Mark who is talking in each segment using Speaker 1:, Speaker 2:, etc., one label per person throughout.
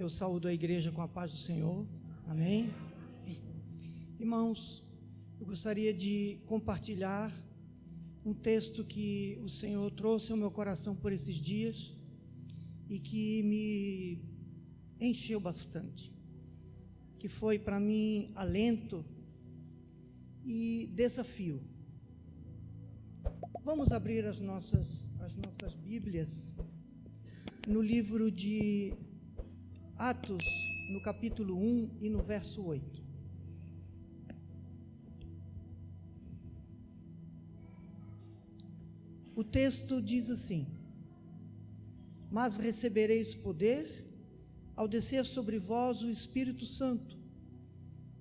Speaker 1: Eu saúdo a igreja com a paz do Senhor, amém? Irmãos, eu gostaria de compartilhar um texto que o Senhor trouxe ao meu coração por esses dias e que me encheu bastante, que foi para mim alento e desafio. Vamos abrir as nossas Bíblias no livro de Atos, no capítulo 1 e no verso 8. O texto diz assim: mas recebereis poder ao descer sobre vós o Espírito Santo,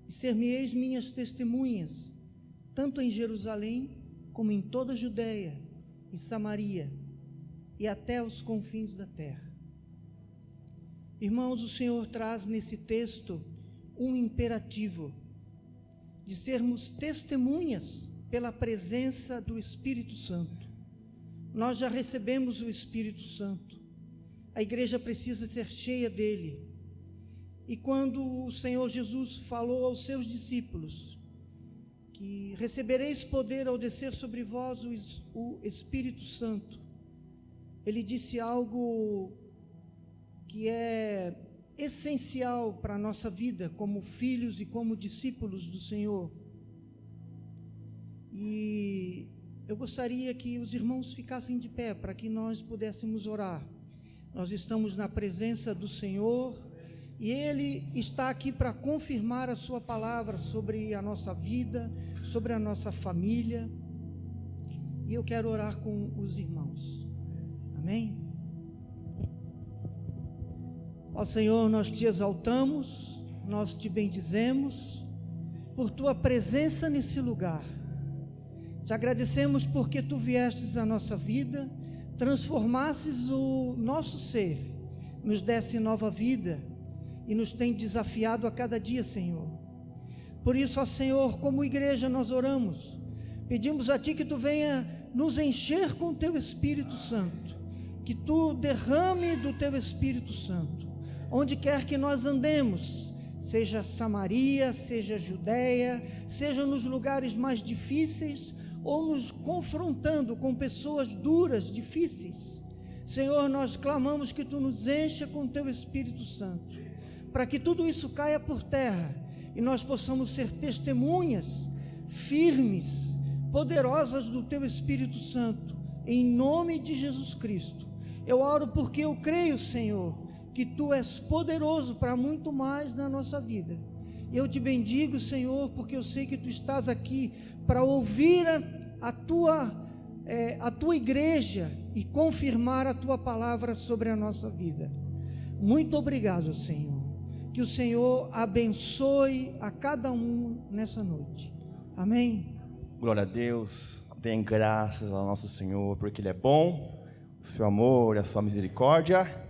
Speaker 1: e ser-me-eis minhas testemunhas, tanto em Jerusalém, como em toda a Judeia e Samaria, e até os confins da terra. Irmãos, o Senhor traz nesse texto um imperativo de sermos testemunhas pela presença do Espírito Santo. Nós já recebemos o Espírito Santo, a igreja precisa ser cheia dele. E quando o Senhor Jesus falou aos seus discípulos que recebereis poder ao descer sobre vós o Espírito Santo, ele disse algo que é essencial para a nossa vida como filhos e como discípulos do Senhor. E eu gostaria que os irmãos ficassem de pé para que nós pudéssemos orar. Nós estamos na presença do Senhor e Ele está aqui para confirmar a sua palavra sobre a nossa vida, sobre a nossa família. E eu quero orar com os irmãos. Amém? Ó Senhor, nós te exaltamos, nós te bendizemos por tua presença nesse lugar. Te agradecemos porque tu viestes à nossa vida, transformasses o nosso ser, nos desse nova vida e nos tem desafiado a cada dia, Senhor. Por isso, ó Senhor, como igreja nós oramos, pedimos a Ti que Tu venha nos encher com o Teu Espírito Santo, que Tu derrame do Teu Espírito Santo, onde quer que nós andemos, seja Samaria, seja Judeia, seja nos lugares mais difíceis, ou nos confrontando com pessoas duras, difíceis. Senhor, nós clamamos que Tu nos encha com o Teu Espírito Santo, para que tudo isso caia por terra, e nós possamos ser testemunhas firmes, poderosas do Teu Espírito Santo, em nome de Jesus Cristo. Eu oro porque eu creio, Senhor, que Tu és poderoso para muito mais na nossa vida. Eu te bendigo, Senhor, porque eu sei que Tu estás aqui para ouvir a tua igreja e confirmar a Tua palavra sobre a nossa vida. Muito obrigado, Senhor. Que o Senhor abençoe a cada um nessa noite. Amém?
Speaker 2: Glória a Deus. Dêem graças ao nosso Senhor, porque Ele é bom, o seu amor e a sua misericórdia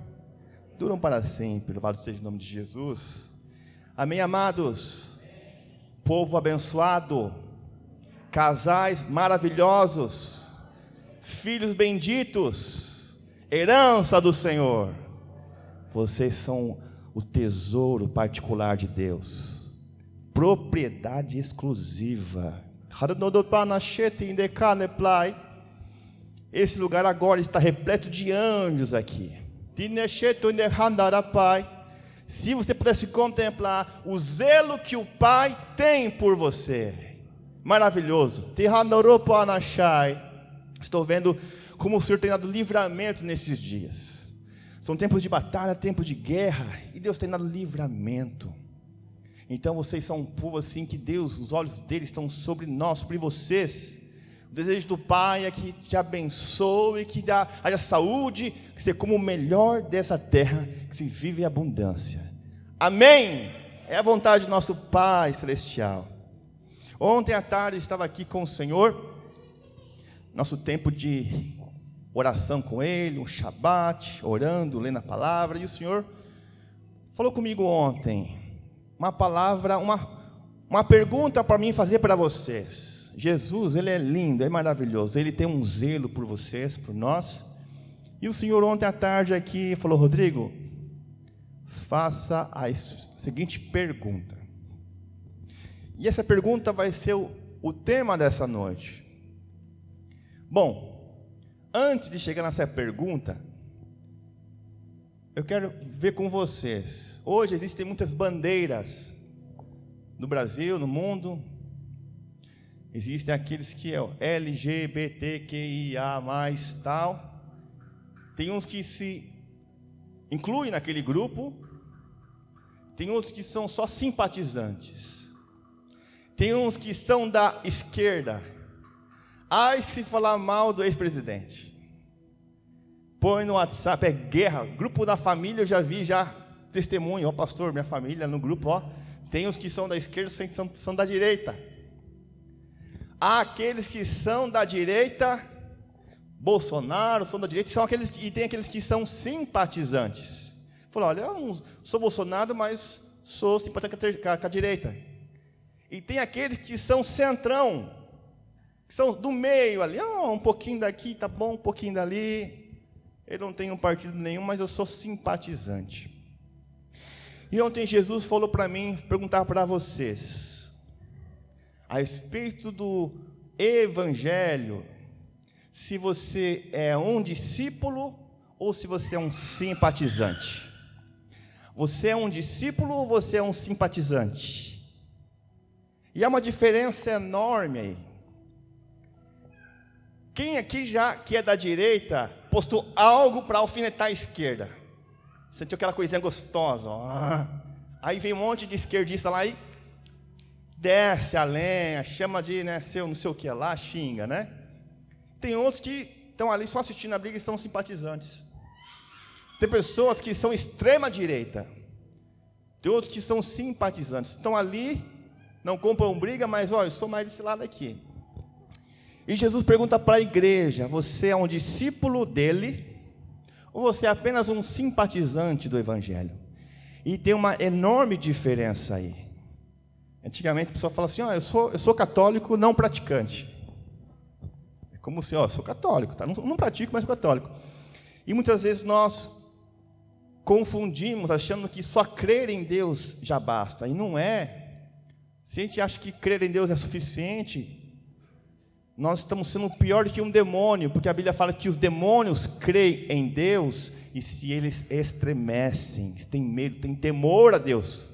Speaker 2: duram para sempre. Louvado seja o nome de Jesus. Amém, amados? Povo abençoado, casais maravilhosos, filhos benditos, herança do Senhor. Vocês são o tesouro particular de Deus, propriedade exclusiva. Esse lugar agora está repleto de anjos aqui. Se você pudesse contemplar o zelo que o Pai tem por você, maravilhoso. Estou vendo como o Senhor tem dado livramento nesses dias. São tempos de batalha, tempos de guerra, e Deus tem dado livramento. Então vocês são um povo assim que Deus, os olhos dele estão sobre nós, sobre vocês. O desejo do Pai é que te abençoe, que haja saúde, que você coma o melhor dessa terra, que se vive em abundância. Amém? É a vontade do nosso Pai Celestial. Ontem à tarde eu estava aqui com o Senhor, nosso tempo de oração com Ele, um Shabat, orando, lendo a palavra, e o Senhor falou comigo ontem, uma palavra, uma pergunta para mim fazer para vocês. Jesus, Ele é lindo, é maravilhoso, Ele tem um zelo por vocês, por nós. E o Senhor ontem à tarde aqui falou: Rodrigo, faça a seguinte pergunta. E essa pergunta vai ser o tema dessa noite. Bom, antes de chegar nessa pergunta, eu quero ver com vocês. Hoje existem muitas bandeiras no Brasil, no mundo. Existem aqueles que é o LGBTQIA+, tal. Tem uns que se incluem naquele grupo. Tem outros que são só simpatizantes. Tem uns que são da esquerda. Ai, se falar mal do ex-presidente. Põe no WhatsApp, é guerra. Grupo da família, eu já vi, testemunho. Ó, pastor, minha família no grupo, ó. Tem os que são da esquerda, são da direita. Há aqueles que são da direita, Bolsonaro, são da direita, e tem aqueles que são simpatizantes. Falou, olha, eu não sou Bolsonaro, mas sou simpatizante com a direita. E tem aqueles que são centrão, que são do meio ali, um pouquinho daqui, tá bom, um pouquinho dali. Eu não tenho partido nenhum, mas eu sou simpatizante. E ontem Jesus falou para mim, perguntar para vocês, a respeito do Evangelho, se você é um discípulo ou se você é um simpatizante. Você é um discípulo ou você é um simpatizante? E há uma diferença enorme aí. Quem aqui já que é da direita postou algo para alfinetar a esquerda? Sentiu aquela coisinha gostosa, ó. Aí vem um monte de esquerdista lá e desce a lenha, chama de seu não sei o que lá, xinga, né? Tem outros que estão ali só assistindo a briga e são simpatizantes. Tem pessoas que são extrema direita. Tem outros que são simpatizantes. Estão ali, não compram briga, mas eu sou mais desse lado aqui. E Jesus pergunta para a igreja: você é um discípulo dele ou você é apenas um simpatizante do Evangelho? E tem uma enorme diferença aí. Antigamente a pessoa fala assim: eu sou católico não praticante. É como se, eu sou católico, tá? Não pratico, mas sou católico. E muitas vezes nós confundimos, achando que só crer em Deus já basta. E não é. Se a gente acha que crer em Deus é suficiente, nós estamos sendo pior do que um demônio, porque a Bíblia fala que os demônios creem em Deus e se eles estremecem, têm medo, têm temor a Deus.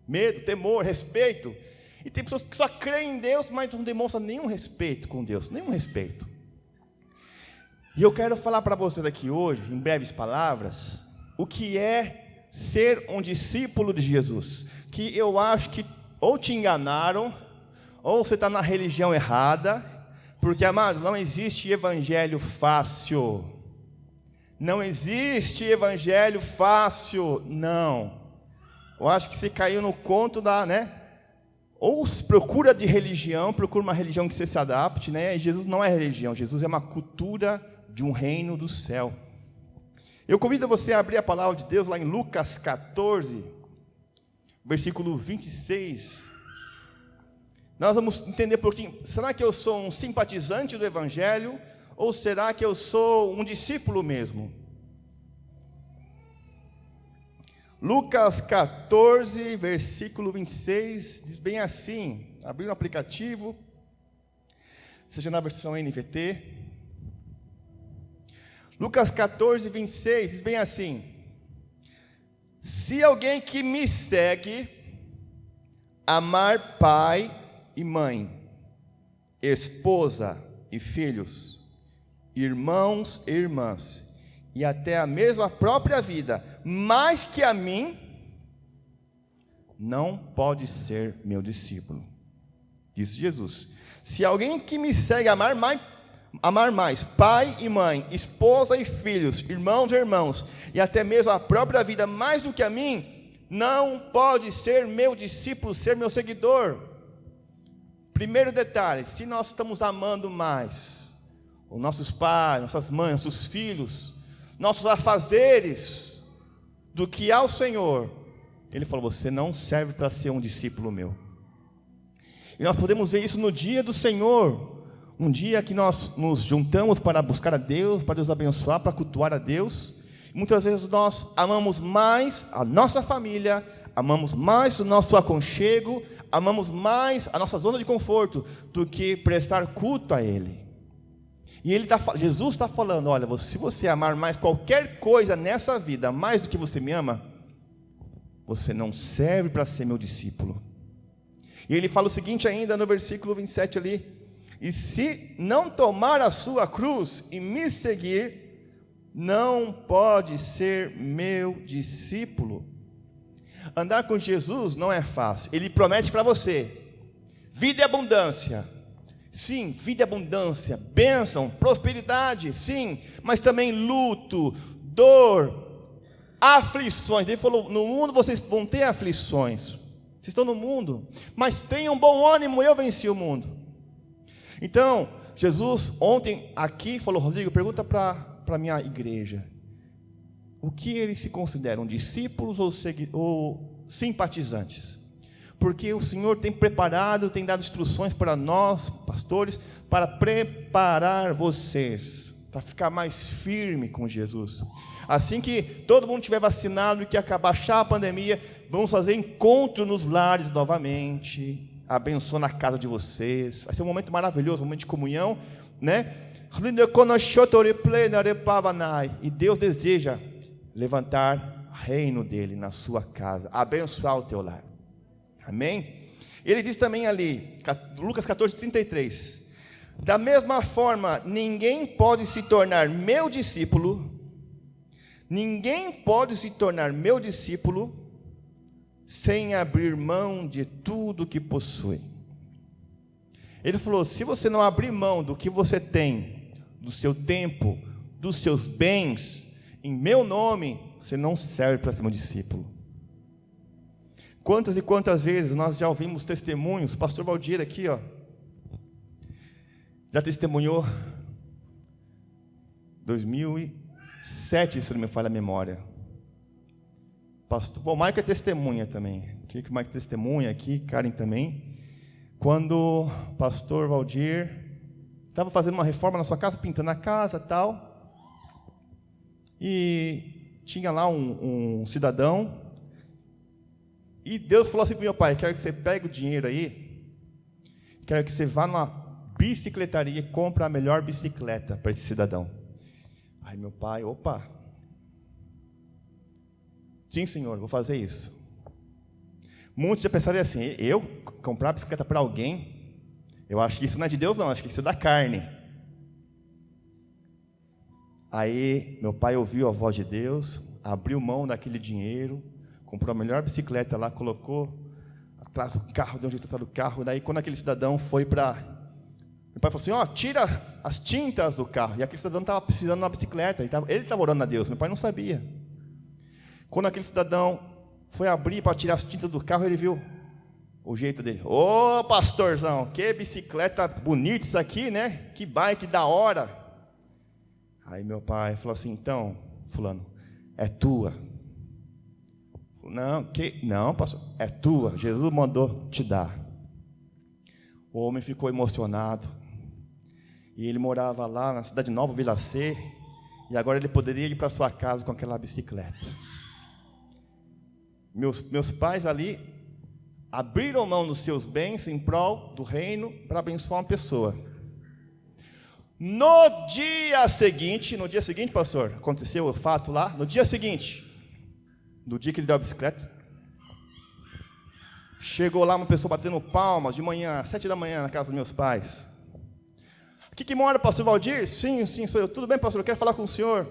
Speaker 2: Medo, temor, respeito. E tem pessoas que só creem em Deus, mas não demonstram nenhum respeito com Deus, nenhum respeito. E eu quero falar para vocês aqui hoje, em breves palavras, o que é ser um discípulo de Jesus. Que eu acho que ou te enganaram, ou você está na religião errada, porque, amados, não existe evangelho fácil. Não existe evangelho fácil, não. Eu acho que você caiu no conto da, ou procura de religião, procura uma religião que você se adapte, E Jesus não é religião, Jesus é uma cultura de um reino do céu. Eu convido você a abrir a palavra de Deus lá em Lucas 14, versículo 26. Nós vamos entender um pouquinho, será que eu sou um simpatizante do Evangelho, ou será que eu sou um discípulo mesmo? Lucas 14, versículo 26, diz bem assim, abrir no aplicativo, seja na versão NVT. Lucas 14, 26, diz bem assim: se alguém que me segue amar pai e mãe, esposa e filhos, irmãos e irmãs, e até a mesma própria vida, mais que a mim, não pode ser meu discípulo. Diz Jesus: se alguém que me segue amar mais pai e mãe, esposa e filhos, irmãos e irmãos, e até mesmo a própria vida mais do que a mim, não pode ser meu discípulo, ser meu seguidor. Primeiro detalhe: se nós estamos amando mais os nossos pais, nossas mães, nossos filhos, nossos afazeres, do que ao Senhor, Ele falou: você não serve para ser um discípulo meu. E nós podemos ver isso no dia do Senhor, um dia que nós nos juntamos para buscar a Deus, para Deus abençoar, para cultuar a Deus. Muitas vezes nós amamos mais a nossa família, amamos mais o nosso aconchego, amamos mais a nossa zona de conforto do que prestar culto a Ele. E Jesus está falando, olha, se você amar mais qualquer coisa nessa vida, mais do que você me ama, você não serve para ser meu discípulo. E ele fala o seguinte ainda no versículo 27 ali: e se não tomar a sua cruz e me seguir, não pode ser meu discípulo. Andar com Jesus não é fácil. Ele promete para você vida e abundância. Sim, vida e abundância, bênção, prosperidade, sim, mas também luto, dor, aflições. Ele falou, no mundo vocês vão ter aflições. Vocês estão no mundo, mas tenham bom ânimo, eu venci o mundo. Então, Jesus ontem aqui falou, Rodrigo, pergunta para a minha igreja, o que eles se consideram, discípulos ou simpatizantes? Porque o Senhor tem preparado, tem dado instruções para nós, pastores, para preparar vocês, para ficar mais firme com Jesus. Assim que todo mundo estiver vacinado e que baixar a pandemia, vamos fazer encontro nos lares novamente, abençoa na casa de vocês, vai ser um momento maravilhoso, um momento de comunhão, né? E Deus deseja levantar o reino dele na sua casa, abençoar o teu lar. Amém? Ele diz também ali, Lucas 14:33, da mesma forma, ninguém pode se tornar meu discípulo sem abrir mão de tudo que possui. Ele falou, se você não abrir mão do que você tem, do seu tempo, dos seus bens, em meu nome, você não serve para ser meu discípulo. Quantas e quantas vezes nós já ouvimos testemunhos, pastor Valdir aqui, já testemunhou, 2007, se não me falha a memória. Pastor, o Maico é testemunha também, aqui que o Maico testemunha aqui, Karen também, quando o pastor Valdir estava fazendo uma reforma na sua casa, pintando a casa e tal, e tinha lá um cidadão, e Deus falou assim para meu pai, quero que você pegue o dinheiro aí, quero que você vá numa bicicletaria e compre a melhor bicicleta para esse cidadão. Aí meu pai, opa, sim senhor, vou fazer isso. Muitos já pensaram assim, eu comprar a bicicleta para alguém, eu acho que isso não é de Deus não, acho que isso é da carne. Aí meu pai ouviu a voz de Deus, abriu mão daquele dinheiro, comprou a melhor bicicleta lá, colocou atrás do carro, deu um jeito atrás do carro. Daí quando aquele cidadão foi para... Meu pai falou assim, tira as tintas do carro. E aquele cidadão estava precisando de uma bicicleta, ele estava orando a Deus, meu pai não sabia. Quando aquele cidadão foi abrir para tirar as tintas do carro, ele viu o jeito dele. Ô pastorzão, que bicicleta bonita isso aqui, né? Que bike da hora. Aí meu pai falou assim, então, fulano, é tua. Não, pastor, é tua, Jesus mandou te dar. O homem ficou emocionado, e ele morava lá na cidade nova, Vila C, e agora ele poderia ir para sua casa com aquela bicicleta. Meus pais ali abriram mão dos seus bens em prol do reino para abençoar uma pessoa. No dia seguinte, pastor, aconteceu o fato lá, no dia seguinte, do dia que ele deu a bicicleta, chegou lá uma pessoa batendo palmas de manhã, 7 da manhã, na casa dos meus pais. Aqui que mora o pastor Valdir? Sim, sou eu. Tudo bem, pastor, eu quero falar com o senhor.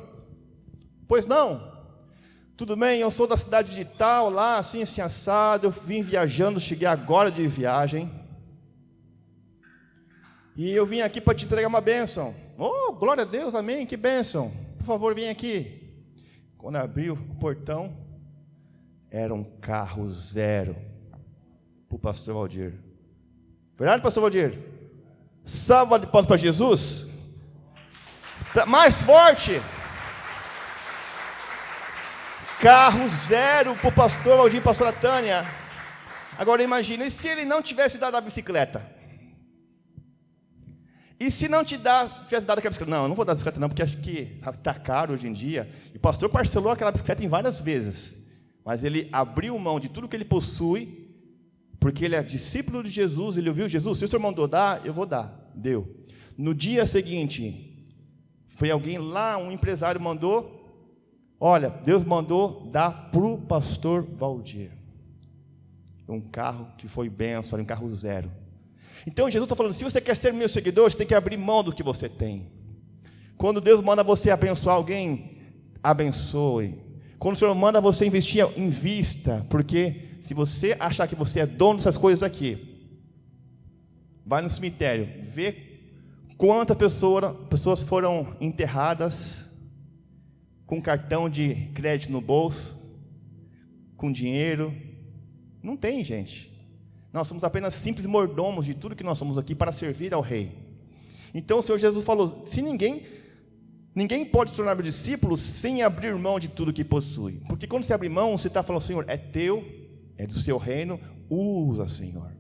Speaker 2: Pois não. Tudo bem, eu sou da cidade de tal, lá, assim assado, eu vim viajando, cheguei agora de viagem, e eu vim aqui para te entregar uma bênção. Oh, glória a Deus, amém, que bênção. Por favor, vem aqui. Quando abriu o portão, era um carro zero para o pastor Valdir. Verdade, pastor Valdir? Salva de palmas para Jesus. Mais forte. Carro zero para o pastor Valdir e pastora Tânia. Agora imagina, e se ele não tivesse dado a bicicleta? E se não tivesse dado aquela bicicleta? Não, eu não vou dar bicicleta não, porque acho que está caro hoje em dia. E o pastor parcelou aquela bicicleta em várias vezes. Mas ele abriu mão de tudo que ele possui, porque ele é discípulo de Jesus, ele ouviu Jesus. Se o senhor mandou dar, eu vou dar. Deu. No dia seguinte, foi alguém lá, um empresário mandou, olha, Deus mandou dar para o pastor Valdir um carro que foi bênção, um carro zero. Então Jesus está falando, se você quer ser meu seguidor, você tem que abrir mão do que você tem. Quando Deus manda você abençoar alguém, abençoe. Quando o Senhor manda você investir, invista. Porque se você achar que você é dono dessas coisas aqui, vai no cemitério, vê quantas pessoas foram enterradas com cartão de crédito no bolso, com dinheiro. Não tem, gente. Nós somos apenas simples mordomos de tudo que nós somos aqui para servir ao Rei. Então o Senhor Jesus falou, se ninguém pode se tornar meu discípulo sem abrir mão de tudo que possui. Porque quando você abre mão, você está falando, Senhor, é teu, é do seu reino, usa, Senhor.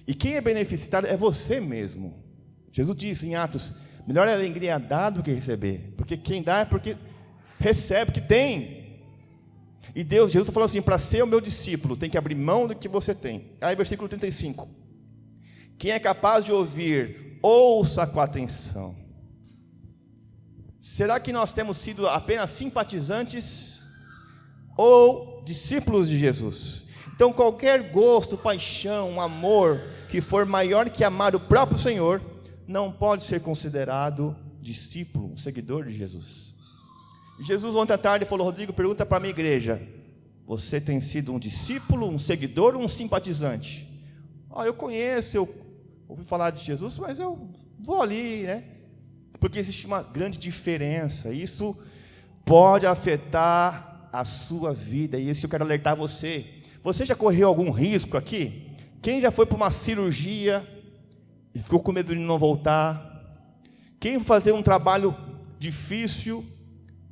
Speaker 2: E quem é beneficiado é você mesmo. Jesus disse em Atos, melhor é a alegria dar do que receber. Porque quem dá é porque recebe, que tem. E Jesus está falando assim, para ser o meu discípulo, tem que abrir mão do que você tem. Aí versículo 35. Quem é capaz de ouvir, ouça com atenção. Será que nós temos sido apenas simpatizantes ou discípulos de Jesus? Então qualquer gosto, paixão, amor que for maior que amar o próprio Senhor, não pode ser considerado discípulo, seguidor de Jesus. Jesus ontem à tarde falou, Rodrigo, pergunta para a minha igreja, você tem sido um discípulo, um seguidor ou um simpatizante? Eu conheço, eu ouvi falar de Jesus, mas eu vou ali, né? Porque existe uma grande diferença, isso pode afetar a sua vida, e isso eu quero alertar você. Você já correu algum risco aqui? Quem já foi para uma cirurgia e ficou com medo de não voltar? Quem fazer um trabalho difícil,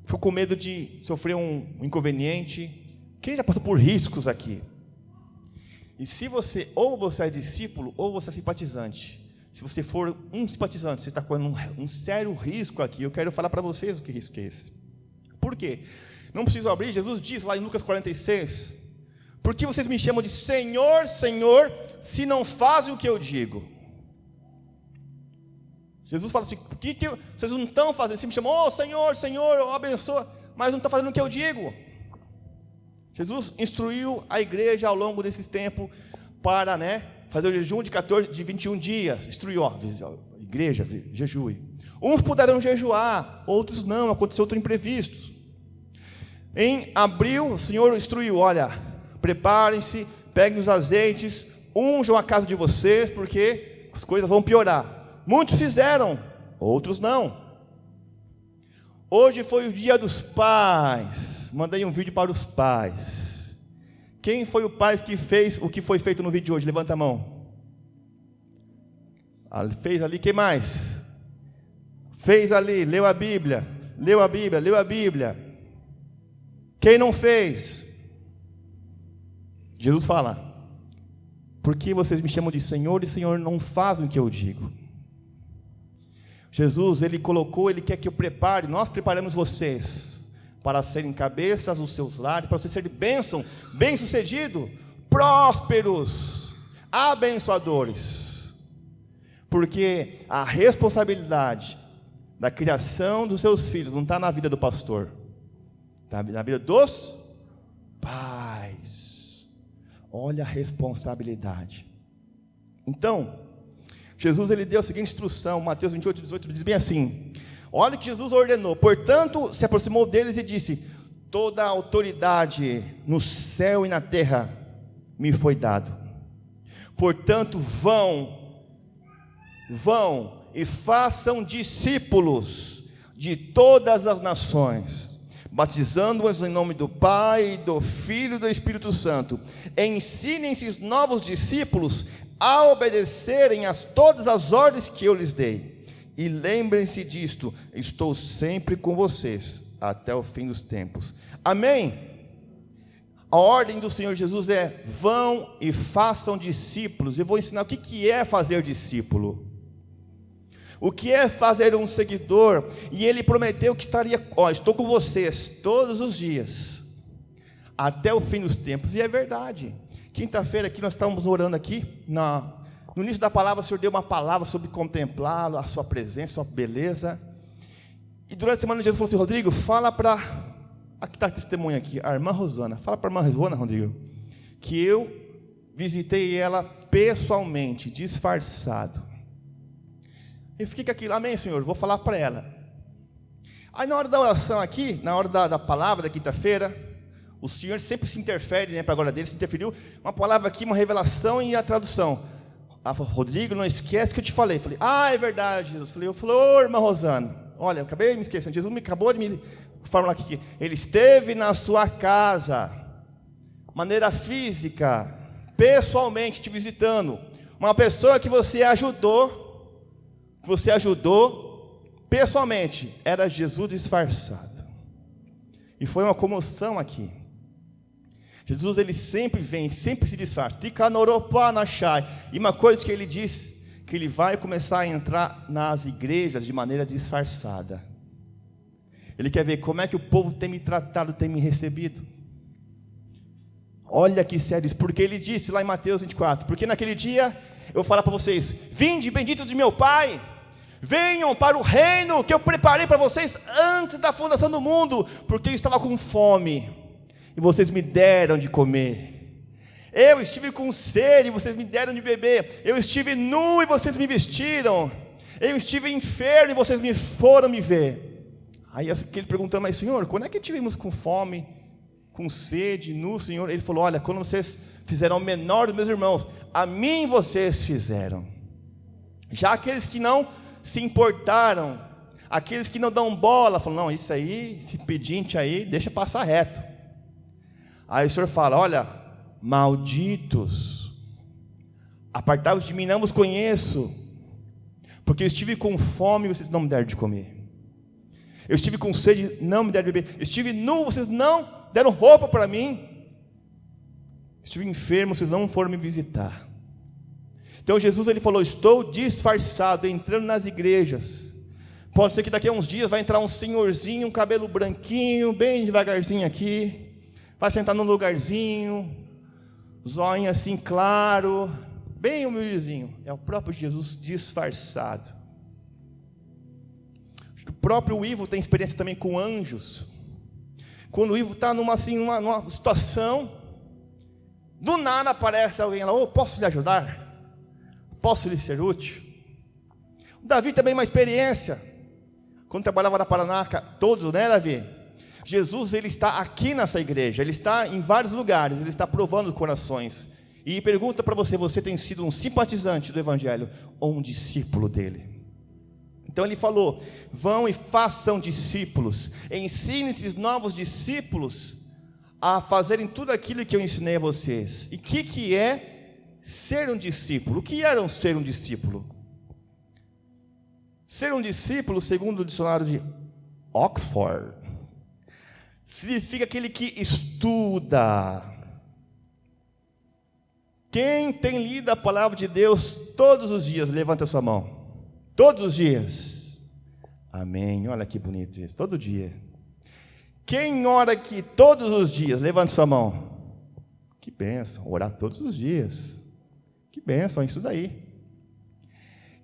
Speaker 2: ficou com medo de sofrer um inconveniente? Quem já passou por riscos aqui? E se você, ou você é discípulo, ou você é simpatizante. Se você for um simpatizante, você está correndo um sério risco aqui. Eu quero falar para vocês o que risco é esse. Por quê? Não preciso abrir, Jesus diz lá em Lucas 46, por que vocês me chamam de Senhor, Senhor, se não fazem o que eu digo? Jesus fala assim, por que vocês não estão fazendo? Vocês me chamam, Senhor, Senhor, abençoa, mas não estão fazendo o que eu digo. Jesus instruiu a igreja ao longo desses tempos para, fazer o jejum de 21 dias. Instruiu, igreja, jejue. Uns puderam jejuar, outros não, aconteceu outro imprevisto. Em abril, o Senhor instruiu, olha, preparem-se, peguem os azeites, unjam a casa de vocês, porque as coisas vão piorar. Muitos fizeram, outros não. Hoje foi o dia dos pais. Mandei um vídeo para os pais. Quem foi o pai que fez o que foi feito no vídeo de hoje? Levanta a mão. Fez ali, quem mais? Fez ali, leu a Bíblia. Leu a Bíblia, leu a Bíblia. Quem não fez? Jesus fala, por que vocês me chamam de Senhor e Senhor não fazem o que eu digo? Jesus, Ele quer que eu prepare, nós preparamos vocês para serem cabeças dos seus lares, para vocês serem bem-sucedidos, prósperos, abençoadores. Porque a responsabilidade da criação dos seus filhos não está na vida do pastor, está na vida dos pais. Olha a responsabilidade. Então, Jesus ele deu a seguinte instrução, Mateus 28, 18, diz bem assim, olha o que Jesus ordenou, portanto se aproximou deles e disse, toda a autoridade no céu e na terra me foi dado, portanto vão e façam discípulos de todas as nações, batizando-os em nome do Pai, do Filho e do Espírito Santo, ensinem esses novos discípulos a obedecerem a todas as ordens que eu lhes dei, e lembrem-se disto, estou sempre com vocês, até o fim dos tempos, amém? A ordem do Senhor Jesus é, vão e façam discípulos. Eu vou ensinar o que é fazer discípulo. o que é fazer um seguidor, e Ele prometeu que estaria, estou com vocês todos os dias, até o fim dos tempos, e é verdade. Quinta-feira aqui nós estávamos orando aqui, no início da palavra o Senhor deu uma palavra sobre contemplá-lo, a sua presença, a sua beleza, e durante a semana Jesus falou assim: Rodrigo, fala para, aqui está a testemunha aqui, a irmã Rosana, fala para a irmã Rosana, Rodrigo, que eu visitei ela pessoalmente, disfarçado. Eu fiquei com aquilo, amém, Senhor, vou falar para ela. Aí na hora da oração aqui, na hora da palavra da quinta-feira, o Senhor sempre se interfere, né, para a glória dele, se interferiu, uma palavra aqui, uma revelação e a tradução. Rodrigo, não esquece que eu te falei. Falei, é verdade, Jesus. Eu falei, irmã Rosana, olha, eu acabei me esquecendo, Jesus acabou de me falar aqui, ele esteve na sua casa, maneira física, pessoalmente te visitando, uma pessoa que você ajudou pessoalmente, era Jesus disfarçado, e foi uma comoção aqui. Jesus, ele sempre vem, sempre se disfarça, e uma coisa que ele diz, que ele vai começar a entrar nas igrejas de maneira disfarçada. Ele quer ver como é que o povo tem me tratado, tem me recebido. Olha que sério isso, porque ele disse lá em Mateus 24, porque naquele dia, eu vou falar para vocês, vinde benditos de meu Pai, venham para o reino que eu preparei para vocês antes da fundação do mundo, porque eu estava com fome, e vocês me deram de comer, eu estive com sede, e vocês me deram de beber, eu estive nu, e vocês me vestiram, eu estive enfermo, e vocês me foram me ver. Aí aquele perguntando, mas Senhor, quando é que estivemos com fome, com sede, nu, Senhor? Ele falou, olha, quando vocês fizeram o menor dos meus irmãos, a mim vocês fizeram. Já aqueles que não se importaram, aqueles que não dão bola, falam, não, isso aí, esse pedinte aí, deixa passar reto. Aí o Senhor fala, olha, malditos, apartai-vos de mim, não vos conheço, porque eu estive com fome e vocês não me deram de comer, eu estive com sede, não me deram de beber, eu estive nu, vocês não deram roupa para mim, estive enfermo, vocês não foram me visitar. Então Jesus, ele falou, estou disfarçado, entrando nas igrejas. Pode ser que daqui a uns dias vai entrar um senhorzinho, um cabelo branquinho, bem devagarzinho aqui, vai sentar num lugarzinho, zóio assim claro, bem humildezinho. É o próprio Jesus disfarçado. O próprio Ivo tem experiência também com anjos. Quando o Ivo está numa situação, do nada aparece alguém lá, posso lhe ajudar? Posso lhe ser útil? O Davi também uma experiência, quando trabalhava na Paranaca, todos, né, Davi? Jesus, ele está aqui nessa igreja, ele está em vários lugares, ele está provando os corações, e pergunta para você, você tem sido um simpatizante do Evangelho, ou um discípulo dele? Então ele falou, vão e façam discípulos, ensine esses novos discípulos, a fazerem tudo aquilo que eu ensinei a vocês. E o que é ser um discípulo? O que era ser um discípulo? Ser um discípulo, segundo o dicionário de Oxford, significa aquele que estuda. Quem tem lido a palavra de Deus todos os dias, levanta a sua mão. Todos os dias. Amém, olha que bonito isso, todo dia. Quem ora aqui todos os dias, levanta sua mão. Que bênção, orar todos os dias. Que bênção, isso daí.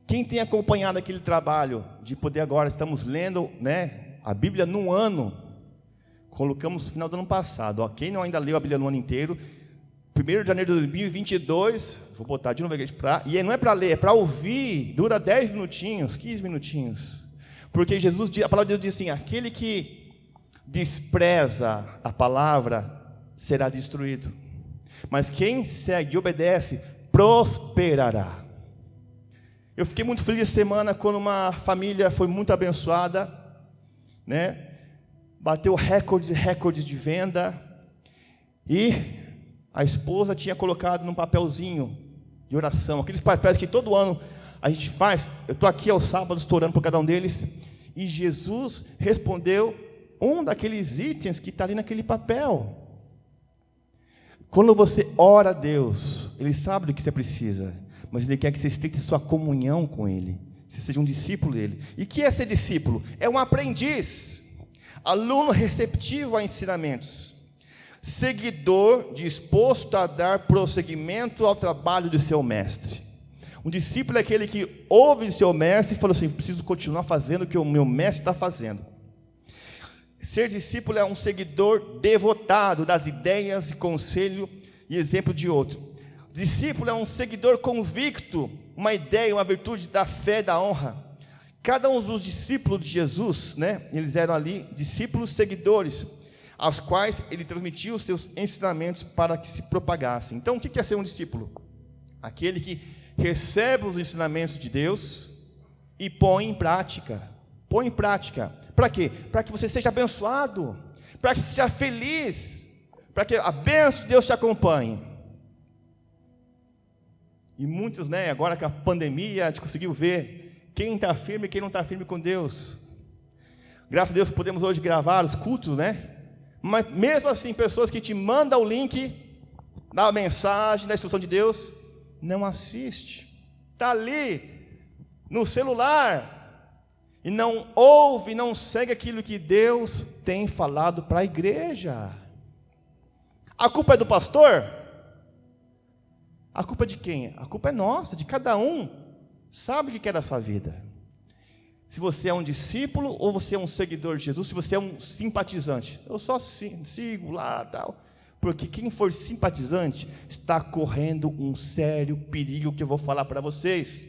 Speaker 2: Quem tem acompanhado aquele trabalho de poder agora, estamos lendo, né, a Bíblia num ano, colocamos no final do ano passado, ó, quem não ainda leu a Bíblia no ano inteiro, 1º de janeiro de 2022, vou botar de novo aqui, e não é para ler, é para ouvir, dura 10 minutinhos, 15 minutinhos, porque Jesus, a palavra de Deus diz assim, aquele que despreza a palavra, será destruído, mas quem segue e obedece, prosperará. Eu fiquei muito feliz essa semana, quando uma família foi muito abençoada, né, bateu recordes de venda, e a esposa tinha colocado num papelzinho de oração, aqueles papéis que todo ano a gente faz. Eu estou aqui aos sábados orando por cada um deles, e Jesus respondeu um daqueles itens que está ali naquele papel. Quando você ora a Deus, Ele sabe do que você precisa, mas Ele quer que você esteja sua comunhão com Ele, Você seja um discípulo dele. E o que é ser discípulo? É um aprendiz, aluno receptivo a ensinamentos, seguidor disposto a dar prosseguimento ao trabalho de seu mestre. Um discípulo é aquele que ouve seu mestre e fala assim: preciso continuar fazendo o que o meu mestre está fazendo. Ser discípulo é um seguidor devotado das ideias e conselho e exemplo de outro. Discípulo é um seguidor convicto, uma ideia, uma virtude da fé, da honra. Cada um dos discípulos de Jesus, eles eram ali discípulos seguidores, aos quais ele transmitia os seus ensinamentos para que se propagassem. Então, o que é ser um discípulo? Aquele que recebe os ensinamentos de Deus e põe em prática. Põe em prática. Para quê? Para que você seja abençoado, para que você seja feliz, para que a bênção de Deus te acompanhe. E muitos, agora com a pandemia, a gente conseguiu ver quem está firme e quem não está firme com Deus. Graças a Deus podemos hoje gravar os cultos, Mas mesmo assim, pessoas que te mandam o link da mensagem, da instrução de Deus, não assiste. Está ali, no celular, e não ouve, não segue aquilo que Deus tem falado para a igreja. A culpa é do pastor? A culpa é de quem? A culpa é nossa, de cada um. Sabe o que quer da sua vida. Se você é um discípulo ou você é um seguidor de Jesus, se você é um simpatizante. Eu só sigo lá, tal. Porque quem for simpatizante está correndo um sério perigo que eu vou falar para vocês.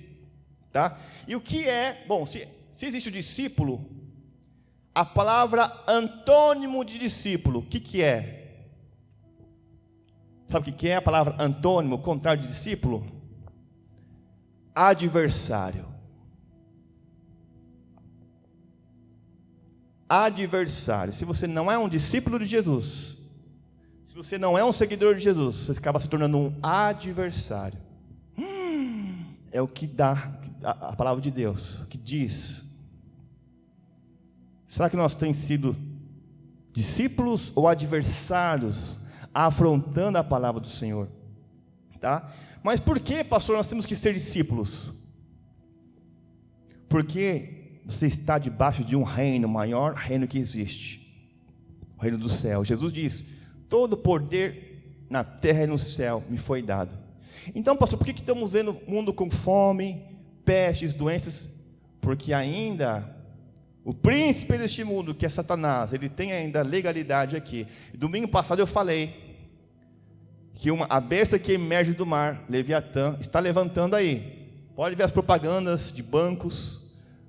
Speaker 2: Tá? E o que é, se existe o discípulo, a palavra antônimo de discípulo, o que é? Sabe o que é a palavra antônimo, o contrário de discípulo? Adversário. Adversário. Se você não é um discípulo de Jesus, se você não é um seguidor de Jesus, você acaba se tornando um adversário. É o que dá a palavra de Deus, que diz. Será que nós temos sido discípulos ou adversários, afrontando a palavra do Senhor? Tá? Mas por que, pastor, nós temos que ser discípulos? Porque você está debaixo de um reino, o maior reino que existe, o reino do céu. Jesus diz: todo poder na terra e no céu me foi dado. Então, pastor, por que estamos vendo o mundo com fome, pestes, doenças? Porque ainda o príncipe deste mundo, que é Satanás, ele tem ainda legalidade aqui. Domingo passado eu falei que a besta que emerge do mar, Leviatã, está levantando aí. Pode ver as propagandas de bancos,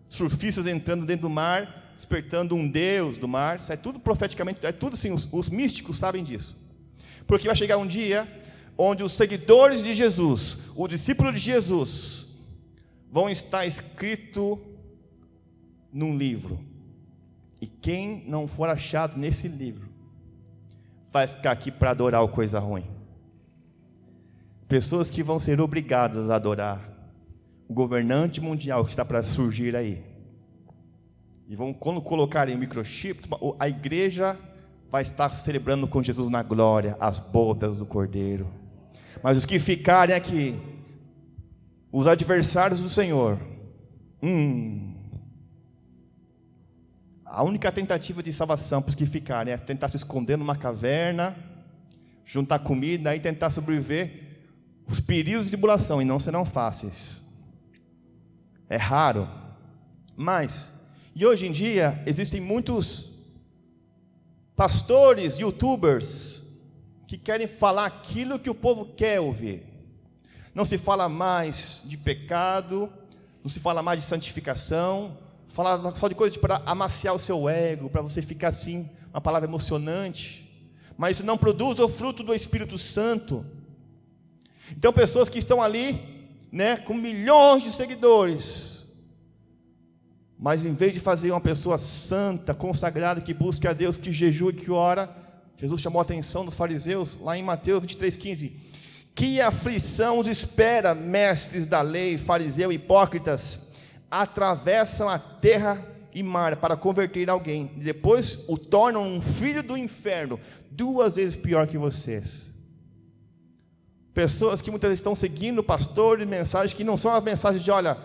Speaker 2: surfistas entrando dentro do mar, despertando um deus do mar. Isso é tudo profeticamente, é tudo assim, os místicos sabem disso. Porque vai chegar um dia onde os seguidores de Jesus, o discípulo de Jesus, vão estar escrito num livro. E quem não for achado nesse livro vai ficar aqui para adorar o coisa ruim. Pessoas que vão ser obrigadas a adorar o governante mundial que está para surgir aí. E quando colocarem o microchip, a igreja vai estar celebrando com Jesus na glória as bodas do Cordeiro. Mas os que ficarem aqui, os adversários do Senhor, a única tentativa de salvação para os que ficarem é tentar se esconder numa caverna, juntar comida e tentar sobreviver os perigos de tribulação, e não serão fáceis. É raro. E hoje em dia existem muitos pastores, youtubers, que querem falar aquilo que o povo quer ouvir. Não se fala mais de pecado, não se fala mais de santificação, fala só de coisas para amaciar o seu ego, para você ficar assim, uma palavra emocionante, mas isso não produz o fruto do Espírito Santo. Então pessoas que estão ali, com milhões de seguidores, mas em vez de fazer uma pessoa santa, consagrada, que busque a Deus, que jejua e que ora, Jesus chamou a atenção dos fariseus, lá em Mateus 23,15, que aflição os espera, mestres da lei, fariseus, hipócritas, atravessam a terra e mar para converter alguém, e depois o tornam um filho do inferno, 2 vezes pior que vocês. Pessoas que muitas vezes estão seguindo pastores, mensagens que não são as mensagens de: olha,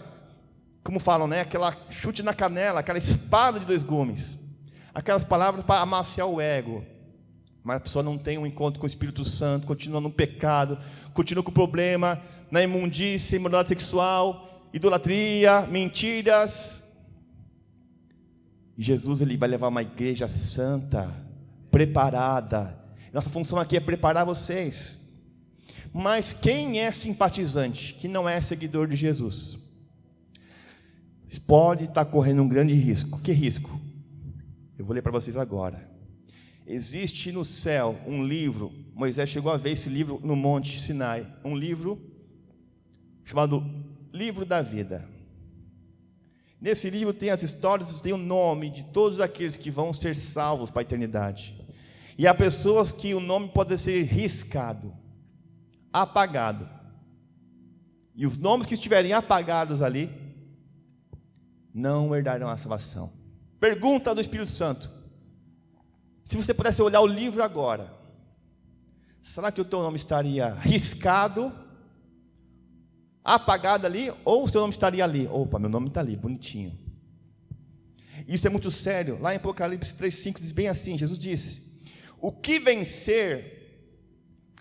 Speaker 2: como falam, né? Aquela chute na canela, aquela espada de 2 gumes. Aquelas palavras para amaciar o ego. Mas a pessoa não tem um encontro com o Espírito Santo, continua no pecado, continua com o problema, na imundícia, imoralidade sexual, idolatria, mentiras. E Jesus, ele vai levar uma igreja santa, preparada. Nossa função aqui é preparar vocês. Mas quem é simpatizante, que não é seguidor de Jesus, pode estar correndo um grande risco. Que risco? Eu vou ler para vocês agora. Existe no céu um livro, Moisés chegou a ver esse livro no Monte Sinai, um livro chamado Livro da Vida. Nesse livro tem as histórias, tem o nome de todos aqueles que vão ser salvos para a eternidade. E há pessoas que o nome pode ser riscado, apagado. E os nomes que estiverem apagados ali não herdarão a salvação. Pergunta do Espírito Santo: se você pudesse olhar o livro agora, será que o teu nome estaria riscado, apagado ali, ou o seu nome estaria ali? Opa, meu nome está ali, bonitinho. Isso é muito sério. Lá em Apocalipse 3,5 diz bem assim, Jesus disse: o que vencer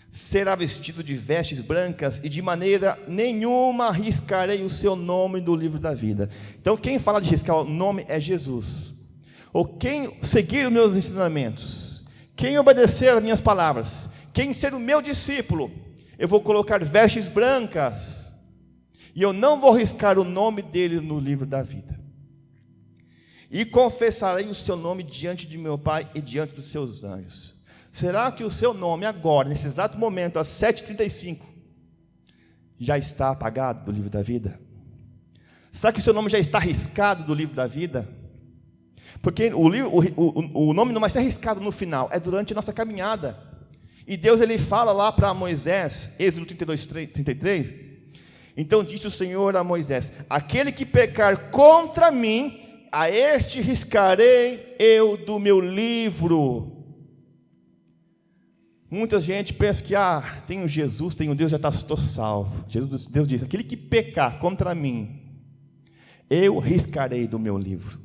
Speaker 2: será vestido de vestes brancas, e de maneira nenhuma riscarei o seu nome do livro da vida. Então quem fala de riscar o nome é Jesus. Ou quem seguir os meus ensinamentos, quem obedecer às minhas palavras, quem ser o meu discípulo, eu vou colocar vestes brancas, e eu não vou riscar o nome dele no livro da vida. E confessarei o seu nome diante de meu Pai e diante dos seus anjos. Será que o seu nome agora, nesse exato momento, às 7h35, já está apagado do livro da vida? Será que o seu nome já está riscado do livro da vida? Porque o nome não vai ser riscado no final, é durante a nossa caminhada. E Deus, ele fala lá para Moisés, Êxodo 32:33, então disse o Senhor a Moisés: aquele que pecar contra mim, a este riscarei eu do meu livro. Muita gente pensa que, tenho Jesus, tenho Deus, já estou salvo. Deus diz: aquele que pecar contra mim, eu riscarei do meu livro.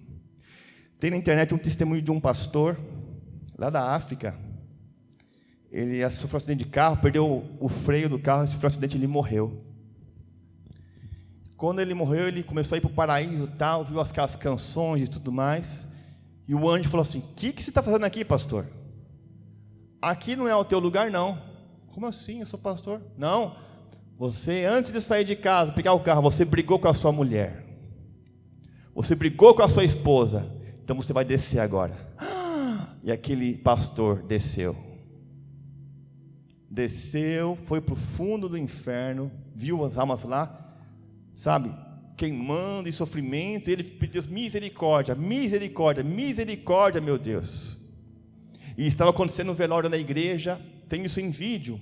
Speaker 2: Tem na internet um testemunho de um pastor, lá da África. Ele sofreu um acidente de carro, perdeu o freio do carro, sofreu um acidente e ele morreu. Quando ele morreu, ele começou a ir para o paraíso e tal, viu aquelas canções e tudo mais. E o anjo falou assim: o que você está fazendo aqui, pastor? Aqui não é o teu lugar, não. Como assim? Eu sou pastor? Não. Você, antes de sair de casa, pegar o carro, você brigou com a sua mulher. Você brigou com a sua esposa. Então você vai descer agora. E aquele pastor desceu. Desceu, foi para o fundo do inferno, viu as almas lá, sabe, queimando em sofrimento. E ele pediu: misericórdia, misericórdia, misericórdia, meu Deus. E estava acontecendo um velório na igreja, tem isso em vídeo.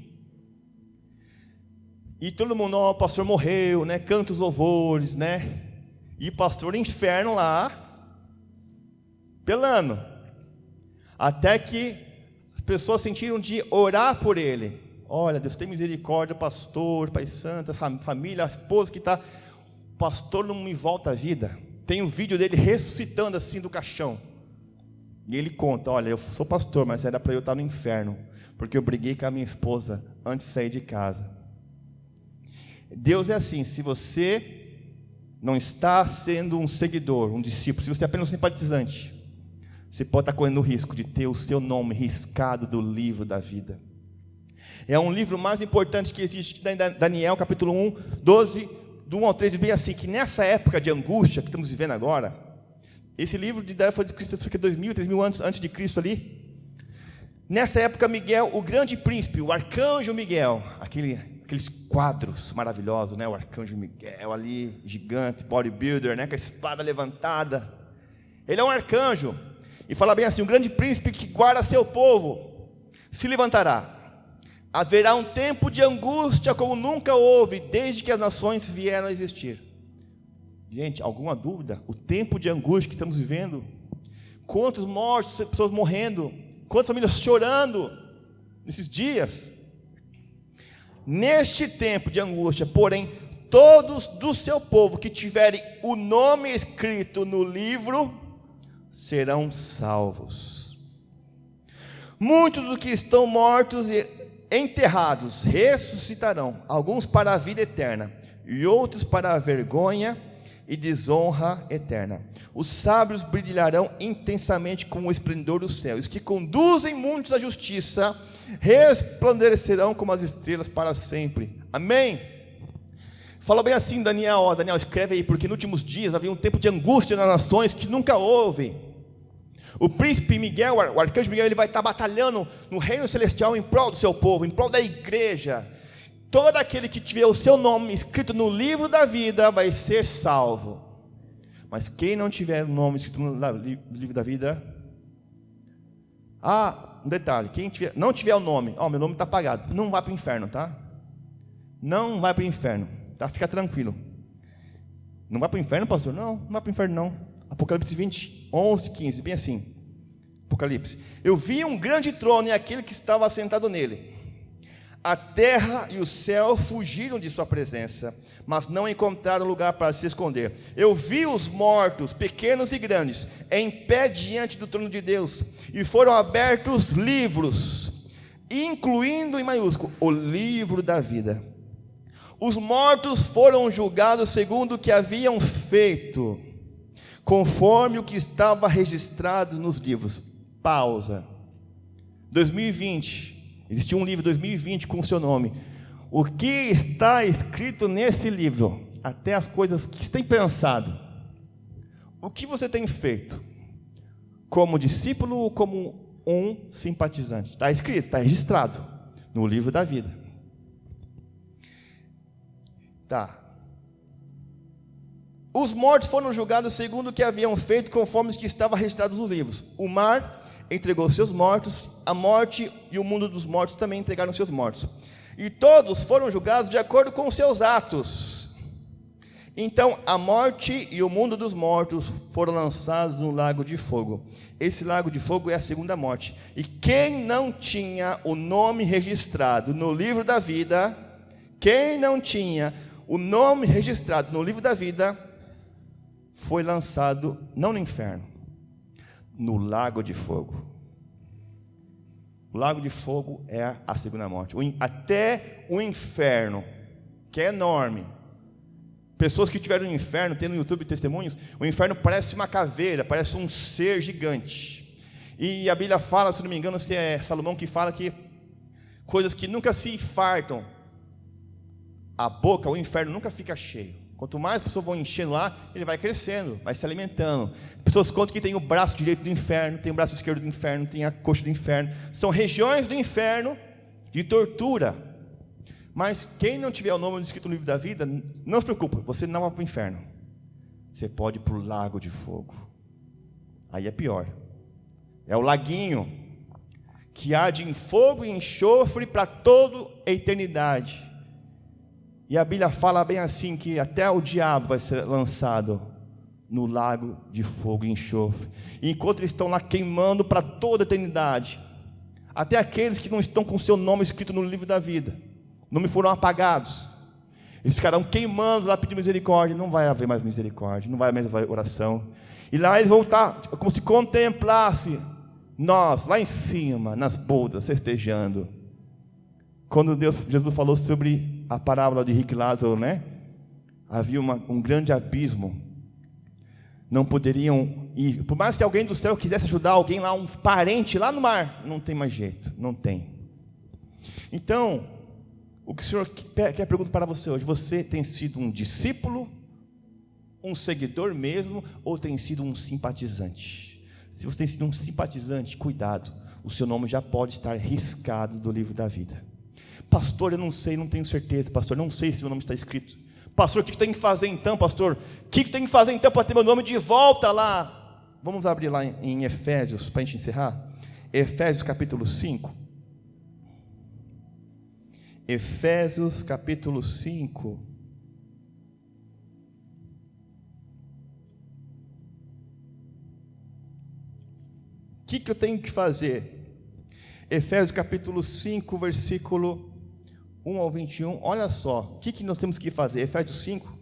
Speaker 2: E todo mundo: o pastor morreu, né? Canta os louvores, né? E o pastor no inferno lá, pelando. Até que as pessoas sentiram de orar por ele. Olha, Deus tem misericórdia, pastor, Pai Santo, essa família, a esposa que está. Pastor, não me volta a vida. Tem um vídeo dele ressuscitando assim do caixão. E ele conta: olha, eu sou pastor, mas era para eu estar no inferno, porque eu briguei com a minha esposa antes de sair de casa. Deus é assim: se você não está sendo um seguidor, um discípulo, se você é apenas um simpatizante, você pode estar correndo o risco de ter o seu nome riscado do livro da vida. É um livro mais importante que existe, Daniel capítulo 1, 12, do 1 ao 3, bem assim, que nessa época de angústia que estamos vivendo agora, esse livro de Daniel foi de Cristo, cerca de 2000, 3000 anos antes de Cristo ali. Nessa época, Miguel, o grande príncipe, o arcanjo Miguel, aqueles quadros maravilhosos, né? O arcanjo Miguel ali, gigante, bodybuilder, né? Com a espada levantada. Ele é um arcanjo. E fala bem assim: o grande príncipe que guarda seu povo se levantará. Haverá um tempo de angústia como nunca houve, desde que as nações vieram a existir. Gente, alguma dúvida? O tempo de angústia que estamos vivendo, quantos mortos, pessoas morrendo, quantas famílias chorando nesses dias. Neste tempo de angústia, porém, todos do seu povo que tiverem o nome escrito no livro serão salvos. Muitos dos que estão mortos e enterrados ressuscitarão, alguns para a vida eterna e outros para a vergonha e desonra eterna. Os sábios brilharão intensamente com o esplendor do céu. Os que conduzem muitos à justiça resplandecerão como as estrelas para sempre. Amém? Fala bem assim, Daniel. Ó, Daniel, escreve aí, porque nos últimos dias havia um tempo de angústia nas nações que nunca houve. O príncipe Miguel, o arcanjo Miguel, ele vai estar batalhando no reino celestial em prol do seu povo, em prol da igreja. Todo aquele que tiver o seu nome escrito no livro da vida vai ser salvo. Mas quem não tiver o nome escrito no livro da vida... um detalhe, quem não tiver o nome, meu nome está apagado, não vai para o inferno, tá? Não vai para o inferno, tá? Fica tranquilo. Não vai para o inferno, pastor? Não vai para o inferno não. Apocalipse 20, 11, 15, bem assim. Apocalipse. Eu vi um grande trono e aquele que estava sentado nele. A terra e o céu fugiram de sua presença, mas não encontraram lugar para se esconder. Eu vi os mortos, pequenos e grandes, em pé diante do trono de Deus, e foram abertos livros, incluindo em maiúsculo o livro da vida. Os mortos foram julgados segundo o que haviam feito, conforme o que estava registrado nos livros. Pausa. 2020. Existiu um livro 2020 com o seu nome. O que está escrito nesse livro? Até as coisas que você tem pensado. O que você tem feito? Como discípulo ou como um simpatizante? Está escrito, está registrado no livro da vida. Tá. Os mortos foram julgados segundo o que haviam feito, conforme os que estavam registrados nos livros. O mar entregou seus mortos, a morte e o mundo dos mortos também entregaram seus mortos. E todos foram julgados de acordo com os seus atos. Então a morte e o mundo dos mortos foram lançados no lago de fogo. Esse lago de fogo é a segunda morte. E quem não tinha o nome registrado no livro da vida, foi lançado, não no inferno, no lago de fogo. O lago de fogo é a segunda morte. Até o inferno, que é enorme. Pessoas que estiveram no inferno, tem no YouTube testemunhos, o inferno parece uma caveira, parece um ser gigante. E a Bíblia fala, se não me engano, se é Salomão que fala que coisas que nunca se fartam, a boca, o inferno nunca fica cheio. Quanto mais as pessoas vão enchendo lá, ele vai crescendo, vai se alimentando. Pessoas contam que tem o braço direito do inferno, tem o braço esquerdo do inferno, tem a coxa do inferno. São regiões do inferno de tortura. Mas quem não tiver o nome escrito no livro da vida, não se preocupe, você não vai para o inferno. Você pode ir para o lago de fogo. Aí é pior. É o laguinho que arde em fogo e enxofre para toda a eternidade. E a Bíblia fala bem assim, que até o diabo vai ser lançado no lago de fogo e enxofre. E enquanto eles estão lá queimando para toda a eternidade, até aqueles que não estão com o seu nome escrito no livro da vida, não foram apagados, eles ficarão queimando lá pedindo misericórdia. Não vai haver mais misericórdia, não vai mais haver oração. E lá eles vão estar como se contemplasse nós lá em cima, nas bodas, festejando. Quando Jesus falou sobre a parábola de rico e Lázaro, né? Havia um grande abismo. Não poderiam ir. Por mais que alguém do céu quisesse ajudar alguém lá, um parente lá no mar, não tem mais jeito, não tem. Então, o que o Senhor quer perguntar para você hoje: você tem sido um discípulo, um seguidor mesmo, ou tem sido um simpatizante? Se você tem sido um simpatizante, cuidado, o seu nome já pode estar riscado do livro da vida. Pastor, eu não sei, não tenho certeza. Pastor, não sei se meu nome está escrito. Pastor, o que tem que fazer então, pastor? O que tem que fazer então para ter meu nome de volta lá? Vamos abrir lá em Efésios, para a gente encerrar. Efésios capítulo 5. Efésios capítulo 5. O que eu tenho que fazer? Efésios capítulo 5, versículo 1 ao 21, olha só, o que nós temos que fazer? Efésios 5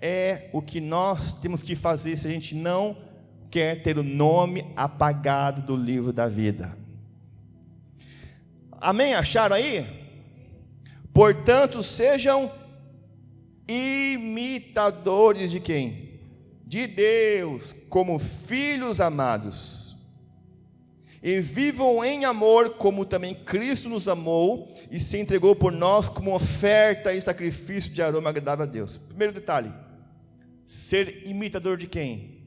Speaker 2: é o que nós temos que fazer se a gente não quer ter o nome apagado do livro da vida. Amém? Acharam aí? Portanto, sejam imitadores de quem? De Deus, como filhos amados. E vivam em amor, como também Cristo nos amou e se entregou por nós como oferta e sacrifício de aroma agradável a Deus. Primeiro detalhe: ser imitador de quem?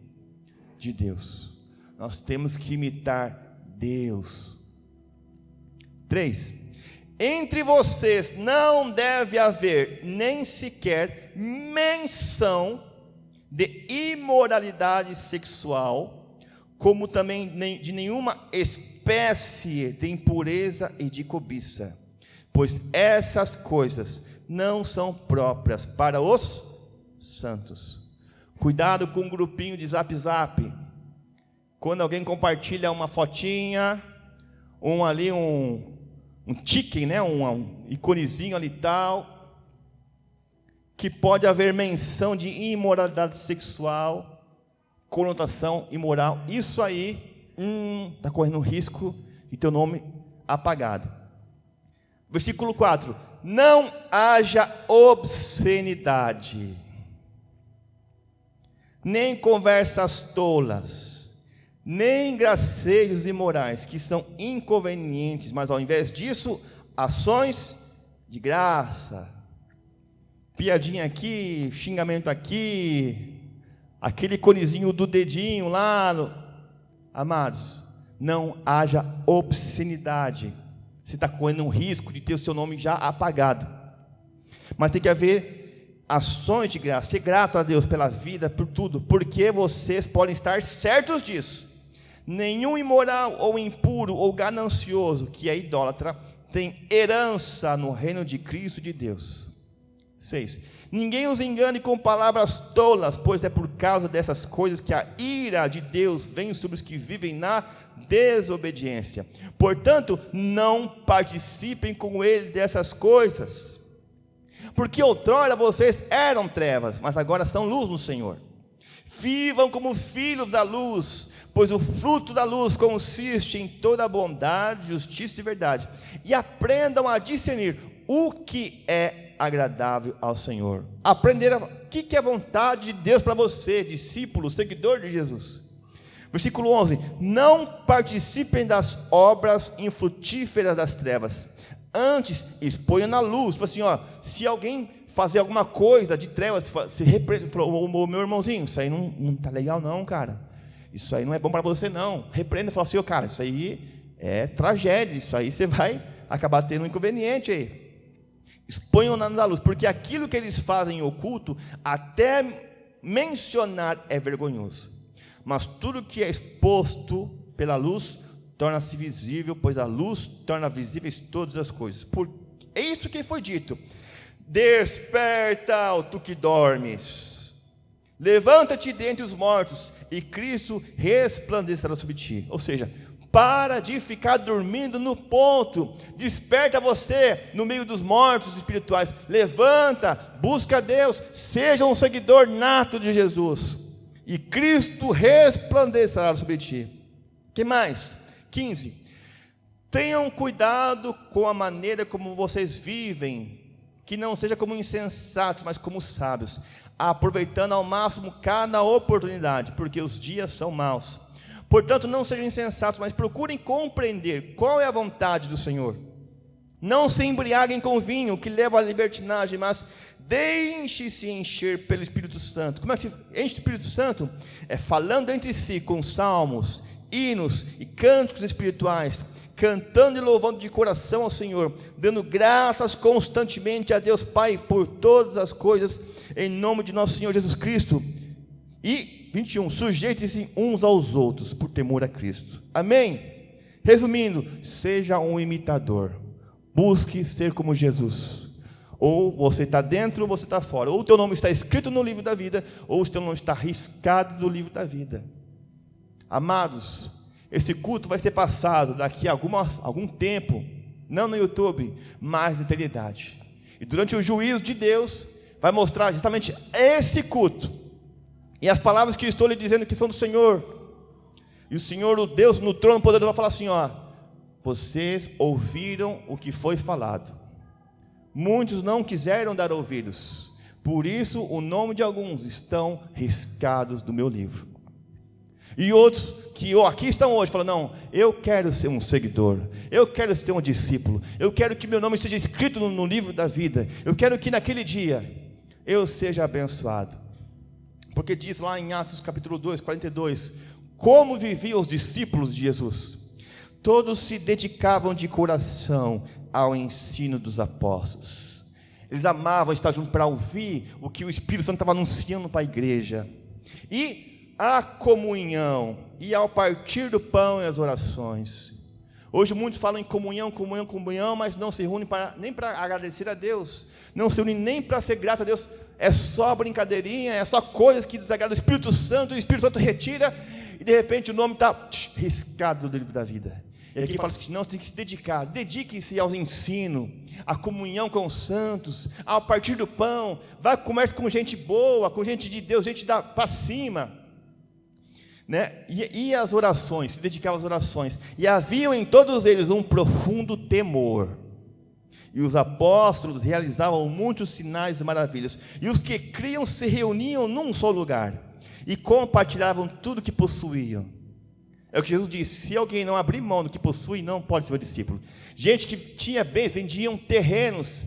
Speaker 2: De Deus. Nós temos que imitar Deus. 3. Entre vocês não deve haver nem sequer menção de imoralidade sexual, como também de nenhuma espécie de impureza e de cobiça, pois essas coisas não são próprias para os santos. Cuidado com um grupinho de zap zap. Quando alguém compartilha uma fotinha, um chicken, né? um iconezinho ali tal, que pode haver menção de imoralidade sexual, conotação imoral, isso aí está correndo risco de teu nome apagado. Versículo 4: não haja obscenidade, nem conversas tolas, nem gracejos imorais, que são inconvenientes, mas ao invés disso, ações de graça. Piadinha aqui, xingamento aqui, aquele iconezinho do dedinho lá. Amados, não haja obscenidade. Você está correndo um risco de ter o seu nome já apagado. Mas tem que haver ações de graça. Ser grato a Deus pela vida, por tudo, porque vocês podem estar certos disso. Nenhum imoral ou impuro ou ganancioso, que é idólatra, tem herança no reino de Cristo de Deus. 6. Ninguém os engane com palavras tolas, pois é por causa dessas coisas que a ira de Deus vem sobre os que vivem na desobediência. Portanto, não participem com ele dessas coisas, porque outrora vocês eram trevas, mas agora são luz no Senhor. Vivam como filhos da luz, pois o fruto da luz consiste em toda bondade, justiça e verdade, e aprendam a discernir o que é agradável ao Senhor. Aprender o que é a vontade de Deus para você, discípulo, seguidor de Jesus. Versículo 11: não participem das obras infrutíferas das trevas, antes exponham na luz. Assim, se alguém fazer alguma coisa de trevas, se repreende, falou: meu irmãozinho, isso aí não está legal não, cara, isso aí não é bom para você não. Repreenda e fala assim: cara, isso aí é tragédia, isso aí você vai acabar tendo um inconveniente aí. Exponham na luz, porque aquilo que eles fazem em oculto, até mencionar é vergonhoso. Mas tudo que é exposto pela luz torna-se visível, pois a luz torna visíveis todas as coisas. É isso que foi dito: desperta, ó tu que dormes, levanta-te dentre os mortos, e Cristo resplandecerá sobre ti. Ou seja, para de ficar dormindo no ponto. Desperta você no meio dos mortos espirituais. Levanta, busca Deus, seja um seguidor nato de Jesus, e Cristo resplandecerá sobre ti. Que mais? 15. Tenham cuidado com a maneira como vocês vivem, que não seja como insensatos, mas como sábios, aproveitando ao máximo cada oportunidade, porque os dias são maus. Portanto, não sejam insensatos, mas procurem compreender qual é a vontade do Senhor. Não se embriaguem com vinho, que leva à libertinagem, mas deixe-se encher pelo Espírito Santo. Como é que se enche o Espírito Santo? É falando entre si com salmos, hinos e cânticos espirituais, cantando e louvando de coração ao Senhor, dando graças constantemente a Deus Pai por todas as coisas, em nome de nosso Senhor Jesus Cristo. E 21, sujeitem-se uns aos outros por temor a Cristo. Amém? Resumindo, seja um imitador, busque ser como Jesus. Ou você está dentro ou você está fora. Ou o teu nome está escrito no livro da vida, ou o teu nome está riscado do livro da vida. Amados, esse culto vai ser passado daqui a algum tempo não no YouTube, mas na eternidade. E durante o juízo de Deus, vai mostrar justamente esse culto, e as palavras que eu estou lhe dizendo que são do Senhor, e o Senhor, o Deus no trono poderoso, vai falar assim, ó: vocês ouviram o que foi falado, muitos não quiseram dar ouvidos, por isso o nome de alguns estão riscados do meu livro. E outros que aqui estão hoje, falam: não, eu quero ser um seguidor, eu quero ser um discípulo, eu quero que meu nome esteja escrito no livro da vida, eu quero que naquele dia eu seja abençoado. Porque diz lá em Atos capítulo 2, 42, como viviam os discípulos de Jesus. Todos se dedicavam de coração ao ensino dos apóstolos. Eles amavam estar juntos para ouvir o que o Espírito Santo estava anunciando para a igreja. E a comunhão, e ao partir do pão e as orações. Hoje muitos falam em comunhão, mas não se reúnem nem para agradecer a Deus, não se unem nem para ser grato a Deus. É só brincadeirinha, é só coisas que desagradam o Espírito Santo, e o Espírito Santo retira, e de repente o nome está riscado do livro da vida. E aqui fala que não, você tem que se dedicar, dedique-se ao ensino, à comunhão com os santos, ao partir do pão, vai comer com gente boa, com gente de Deus, gente para cima, né? E as orações, se dedicavam às orações, e haviam em todos eles um profundo temor. E os apóstolos realizavam muitos sinais e maravilhas, e os que criam se reuniam num só lugar, e compartilhavam tudo que possuíam. É o que Jesus disse: se alguém não abrir mão do que possui, não pode ser meu discípulo. Gente que tinha bens, vendiam terrenos,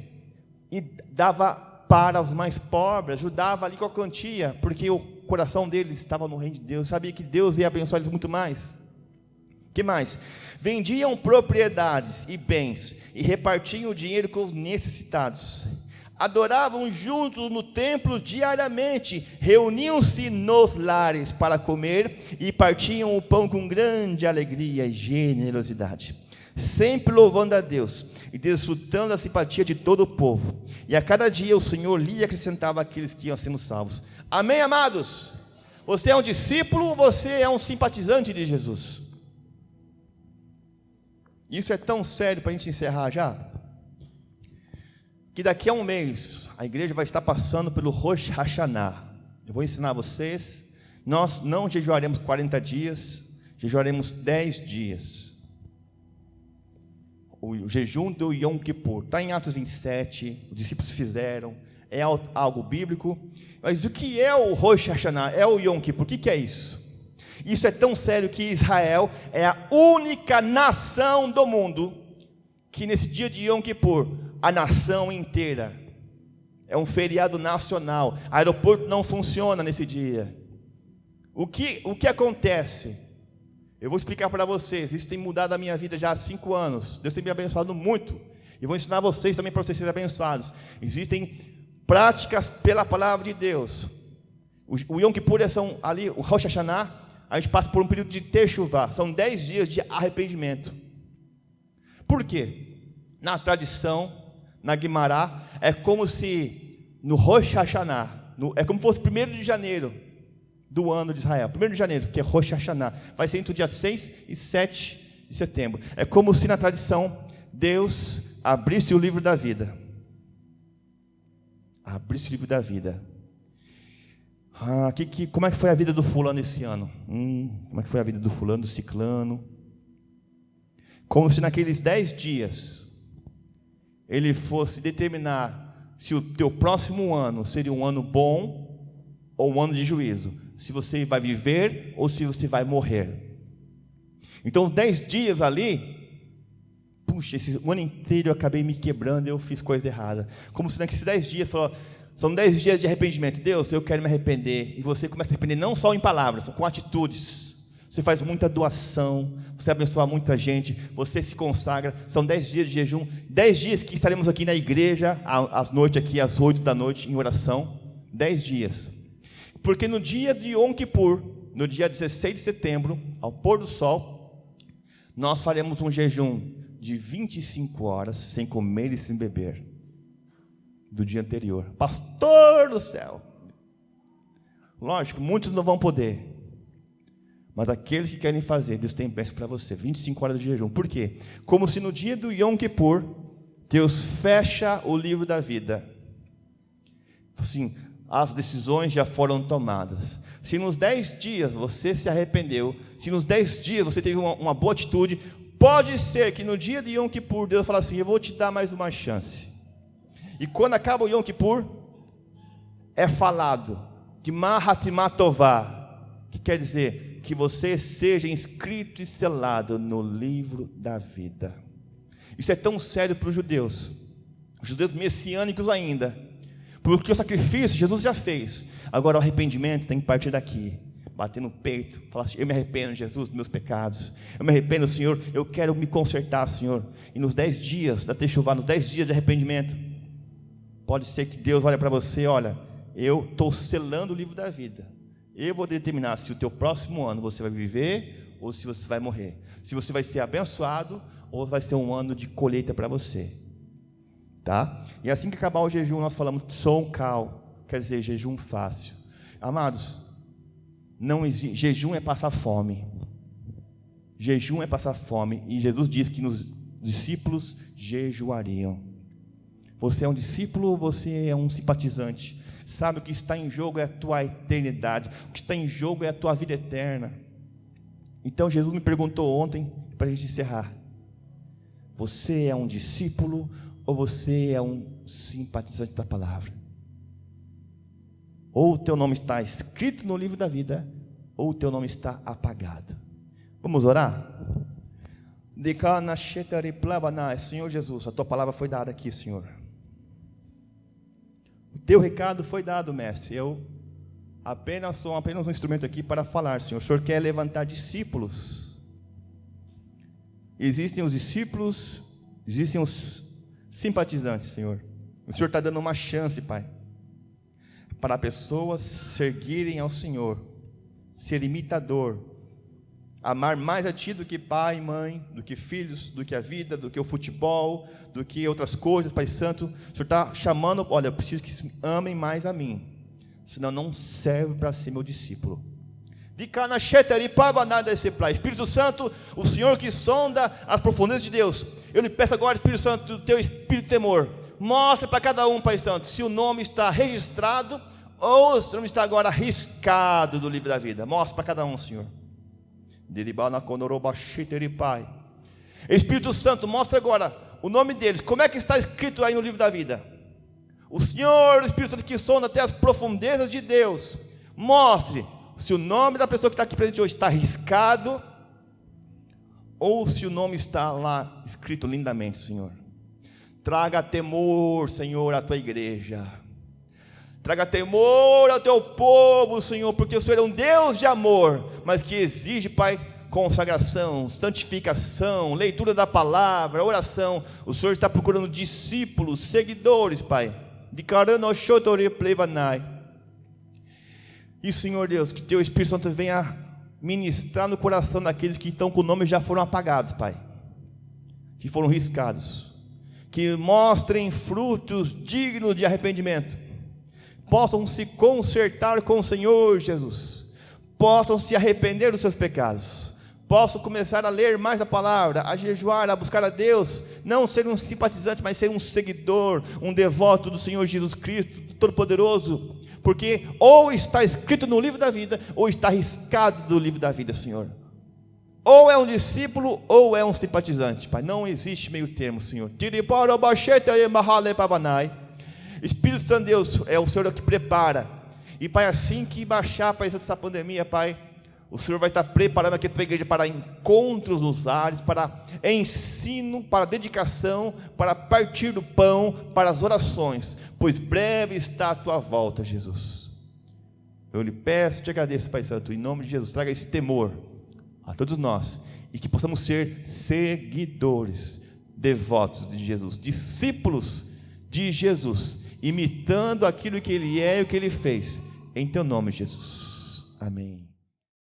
Speaker 2: e dava para os mais pobres, ajudava ali com a quantia, porque o coração deles estava no reino de Deus, sabia que Deus ia abençoar eles muito mais. Que mais? Vendiam propriedades e bens, e repartiam o dinheiro com os necessitados. Adoravam juntos no templo diariamente, reuniam-se nos lares para comer, e partiam o pão com grande alegria e generosidade, sempre louvando a Deus, e desfrutando da simpatia de todo o povo. E a cada dia o Senhor lhe acrescentava aqueles que iam sendo salvos. Amém, amados? Você é um discípulo ou você é um simpatizante de Jesus? Isso é tão sério para a gente encerrar já, que daqui a um mês a igreja vai estar passando pelo Rosh Hashanah. Eu vou ensinar vocês. Nós não jejuaremos 40 dias, jejuaremos 10 dias. O jejum do Yom Kippur está em Atos 27, os discípulos fizeram, é algo bíblico. Mas o que é o Rosh Hashanah? É o Yom Kippur. O que é isso? Isso é tão sério que Israel é a única nação do mundo que nesse dia de Yom Kippur, a nação inteira, é um feriado nacional, aeroporto não funciona nesse dia. O que acontece? Eu vou explicar para vocês, isso tem mudado a minha vida já há 5 anos, Deus tem me abençoado muito, e vou ensinar vocês também para vocês serem abençoados. Existem práticas pela palavra de Deus. O Yom Kippur são ali, o Rosh Hashanah, a gente passa por um período de Teshuvah, são 10 dias de arrependimento. Por quê? Na tradição, na Guimará, é como se no Rosh Hashanah, é como se fosse 1º de janeiro do ano de Israel, 1º de janeiro, que é Rosh Hashanah, vai ser entre o dia 6 e 7 de setembro. É como se na tradição Deus abrisse o livro da vida. Abrisse o livro da vida. Como é que foi a vida do fulano esse ano? Como é que foi a vida do fulano, do ciclano? Como se naqueles 10 dias ele fosse determinar se o teu próximo ano seria um ano bom ou um ano de juízo, se você vai viver ou se você vai morrer. Então 10 dias ali, puxa, esse ano inteiro eu acabei me quebrando, eu fiz coisa errada. Como se naqueles 10 dias falou: são 10 dias de arrependimento. Deus, eu quero me arrepender. E você começa a arrepender não só em palavras, com atitudes. Você faz muita doação, você abençoa muita gente, você se consagra. São 10 dias de jejum, 10 dias que estaremos aqui na igreja, às noites aqui, às 8 da noite, em oração. 10 dias. Porque no dia de Yom Kippur, no dia 16 de setembro, ao pôr do sol, nós faremos um jejum de 25 horas, sem comer e sem beber, do dia anterior. Pastor do céu, lógico, muitos não vão poder, Mas aqueles que querem fazer, Deus tem bênção para você, 25 horas de jejum. Por quê? Como se no dia do Yom Kippur, Deus fecha o livro da vida. Assim, as decisões já foram tomadas. Se nos 10 dias você se arrependeu, se nos 10 dias você teve uma boa atitude, pode ser que no dia de Yom Kippur, Deus fala assim, eu vou te dar mais uma chance. E quando acaba o Yom Kippur, é falado que Mahatmatová, que quer dizer que você seja inscrito e selado no livro da vida. Isso é tão sério para os judeus messiânicos ainda, porque o sacrifício Jesus já fez. Agora o arrependimento tem que partir daqui, bater no peito, falar assim, eu me arrependo, Jesus, dos meus pecados, eu me arrependo, Senhor, eu quero me consertar, Senhor. E nos 10 dias da Techuvá, nos 10 dias de arrependimento, pode ser que Deus olhe para você, olha, eu estou selando o livro da vida, eu vou determinar se o teu próximo ano você vai viver, ou se você vai morrer, se você vai ser abençoado, ou vai ser um ano de colheita para você, tá? E assim que acabar o jejum, nós falamos Tzom Kal, quer dizer, jejum fácil. Amados, não existe, jejum é passar fome. Jejum é passar fome. E Jesus disse que os discípulos jejuariam. Você é um discípulo ou você é um simpatizante? Sabe, o que está em jogo é a tua eternidade. O que está em jogo é a tua vida eterna. Então Jesus me perguntou ontem, para a gente encerrar, você é um discípulo ou você é um simpatizante da palavra? Ou o teu nome está escrito no livro da vida, ou o teu nome está apagado. Vamos orar? Senhor Jesus, a tua palavra foi dada aqui, Senhor. O teu recado foi dado, mestre. Eu sou apenas um instrumento aqui para falar, Senhor. O Senhor quer levantar discípulos. Existem os discípulos, existem os simpatizantes, Senhor. O Senhor está dando uma chance, Pai, para pessoas seguirem ao Senhor, ser imitador, amar mais a Ti do que pai e mãe, do que filhos, do que a vida, do que o futebol, do que outras coisas, Pai Santo. O Senhor está chamando, olha, eu preciso que amem mais a mim, senão não serve para ser meu discípulo. Espírito Santo, o Senhor que sonda as profundezas de Deus, eu lhe peço agora, Espírito Santo, do teu espírito de temor, mostra para cada um, Pai Santo, se o nome está registrado ou se o nome está agora riscado do livro da vida. Mostra para cada um, Senhor. Espírito Santo, mostra agora o nome deles, como é que está escrito aí no livro da vida. O Senhor, o Espírito Santo que sonda até as profundezas de Deus, mostre se o nome da pessoa que está aqui presente hoje está riscado ou se o nome está lá escrito lindamente, Senhor. Traga temor, Senhor, à tua igreja. Traga temor ao teu povo, Senhor, porque o Senhor é um Deus de amor, mas que exige, Pai, consagração, santificação, leitura da palavra, oração. O Senhor está procurando discípulos, seguidores, Pai. E, Senhor Deus, que teu Espírito Santo venha ministrar no coração daqueles que estão com o nome já foram apagados, Pai, que foram riscados, que mostrem frutos dignos de arrependimento, possam se consertar com o Senhor Jesus, possam se arrepender dos seus pecados, possam começar a ler mais a palavra, a jejuar, a buscar a Deus, não ser um simpatizante, mas ser um seguidor, um devoto do Senhor Jesus Cristo, do Todo-Poderoso, porque ou está escrito no livro da vida, ou está riscado do livro da vida, Senhor. Ou é um discípulo, ou é um simpatizante, Pai. Não existe meio termo, Senhor. Espírito Santo de Deus, é o Senhor que prepara. E, Pai, assim que baixar, Pai, essa pandemia, Pai, o Senhor vai estar preparando aqui a tua igreja para encontros nos ares, para ensino, para dedicação, para partir do pão, para as orações, pois breve está a tua volta, Jesus. Eu lhe peço, te agradeço, Pai Santo, em nome de Jesus, traga esse temor a todos nós, e que possamos ser seguidores, devotos de Jesus, discípulos de Jesus, imitando aquilo que Ele é e o que Ele fez, em teu nome, Jesus. Amém.